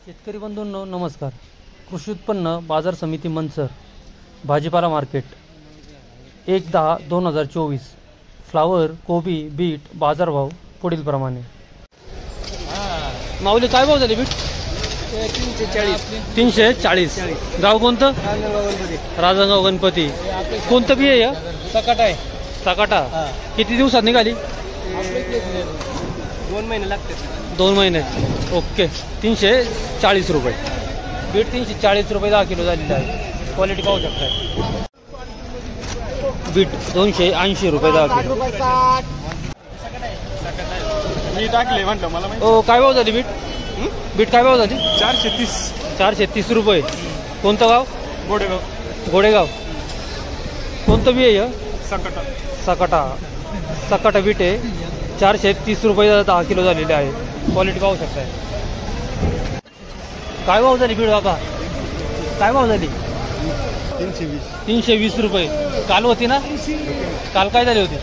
शेतकरी बंधूंनो नमस्कार. कृषी उत्पन्न बाजार समिती मनसर भाजीपाला मार्केट 1/10/2024 फ्लावर, कोबी, बीट बाजारभाव पुढील प्रमाणे. माऊली काय भाव झाले बीट? 340. गाव कोणतं? राजगाव गणपती. कोणतं बी आहे? सकाट आहे. सकाटा. किती दिवसात निघाली? 2 महिने लागते. 2 महिने. ओके. 340 रुपये बीट. 340 रुपये 10 किलो झालेली आहे. क्वालिटी पाहू शकता. बीट 280 रुपये 10 किलो. मी टाकले म्हणलं मला. ओ काय भाव झाली बीट? बीट काय भाव झाली? 430. 430 रुपये. कोणतं गाव? गोडेगाव. गोडेगाव. कोणतं बी आहे? सकाटा. सकाटा. सकाटा बीट आहे. 430 रुपये 10 किलो झालेले आहे. क्वालिटी पाहू शकताय. काय भाव झाली बीट बाबा? काय भाव झाली? 320 रुपये. काल होती ना? काल काय झाली होती?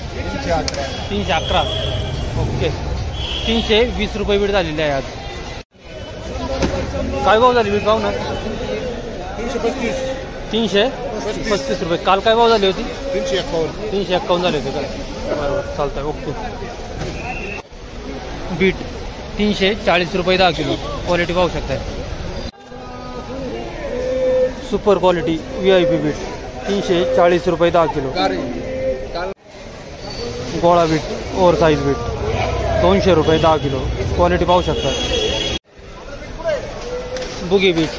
311. ओके. 320 रुपये बीट झालेली आहे आज. काय भाव झाली बीट भाव ना? 335 रुपये. काल काय भाव झाली होती? 351 झाले होते का? बरोबर चालतंय. ओके. बीट 340 रुपये 10 किलो. क्वालिटी पाहू शकताय. सुपर क्वालिटी VIP बीट 340 रुपये 10 किलो. गोळा बीट ओव्हर साईज बीट 200 रुपये 10 किलो. क्वालिटी पाहू शकता. बुगी बीट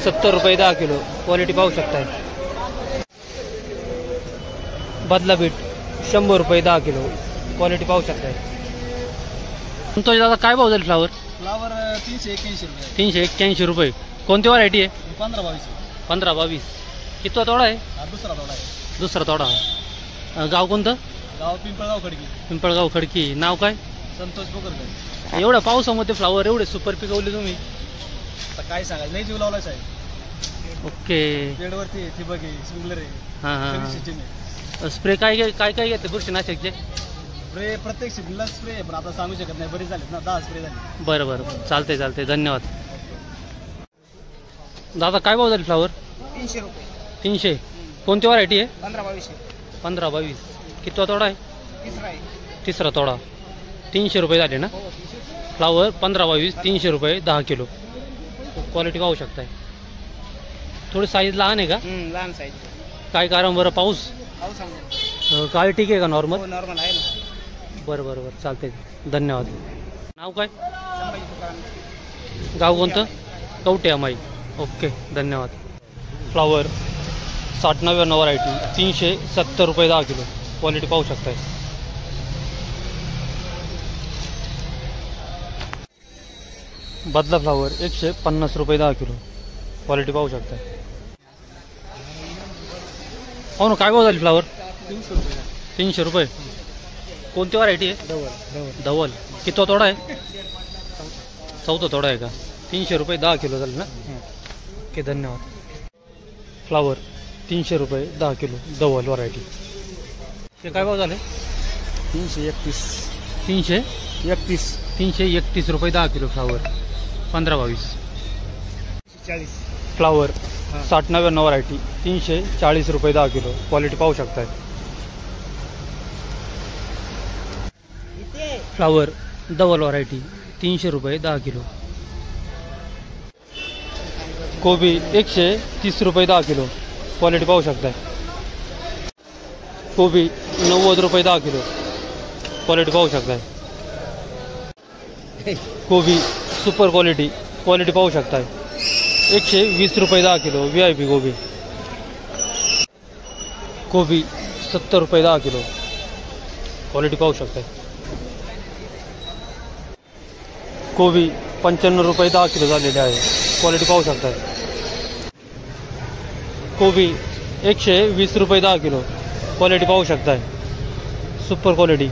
70 रुपये 10 किलो. क्वालिटी पाहू शकताय. बदला बीट 100 रुपये 10 किलो. क्वालिटी पाहू शकताय. तुमचा दादा काय भाव झाली फ्लावर? फ्लावर 381 रुपये. 381 रुपये. कोणती व्हरायटी आहे? 15-22. 15-22. कितवा तोडा आहे? दुसरा तोडा आहे. दुसरा तोडा. गाव कोणतं? गाव पिंपळगाव खडकी. पिंपळगाव खडकी. नाव काय? संतोष बोकरकर. एवढ्या पावसामध्ये फ्लावर एवढे सुपर पिकवले तुम्ही? आता काय सांगायचं, नाही जीव लावलाय साहेब. ओके. बेडवरती ठिबक आहे, स्प्रिंकलर आहे. हां हां. सिस्टीम आहे. स्प्रे काय घेते बुरशीनाशकचे? स्प्रे प्रत्येक सिजनला स्प्रे आहे, पण आता सांगू शकत नाही. बरेच झालेत ना, 10 स्प्रे झाले. बरं बरं. चालते. धन्यवाद. दादा काय भाव झाली फ्लावर? 300 रुपये. 300. कोणती व्हरायटी आहे? 15-22. 15-22. कितवा तोडा आहे? तिसरा आहे. तिसरा तोडा. 300 रुपये झाले ना? फ्लावर 15-22 300 रुपये 10 किलो. क्वालिटी पाहू शकताय. थोडी साईज लहान आहे का? लहान साईज. काय कारण बरं? पाऊस काय ठीक आहे का? नॉर्मल नॉर्मल आहे ना. बरं चालते. धन्यवाद. नाव काय? गाव कोणतं? कवटे अमाई. ओके. धन्यवाद. फ्लावर 60-90 व्हरायटी 370 रुपये 10 किलो. क्वालिटी पाहू शकताय. बदला फ्लावर 150 रुपये 10 किलो. क्वालिटी पाहू शकताय. हो ना. काय भाव झाली फ्लावर? 300 रुपये. कोणती व्हरायटी आहे? धवल. कितवा तोडा आहे? चौथा तोडा आहे का? 300 रुपये 10 किलो झालं ना? ओके. धन्यवाद. फ्लावर 300 रुपये 10 किलो. धवल व्हरायटी. ते काय भाव झाले? 331. 331 रुपये 10 किलो. फ्लावर 15-22. 40. फ्लावर 60-90 व्हरायटी 340 रुपये 10 किलो. क्वालिटी पाहू शकताय. फ्लावर डबल व्हरायटी 300 रुपये 10 किलो. कोबी 130 रुपये 10 किलो. क्वालिटी पाहू शकताय. कोबी 90 रुपये 10 किलो. क्वालिटी पाहू शकताय. कोबी सुपर क्वालिटी पाहू शकताय. 120 रुपये 10 किलो. VIP कोबी. कोबी 70 रुपये 10 किलो. क्वालिटी पाहू शकताय. कोबी 95 रुपये 10 किलो झालेले आहे. क्वालिटी पाहू शकताय. कोबी 120 रुपये 10 किलो. क्वालिटी पाहू शकताय. Super quality.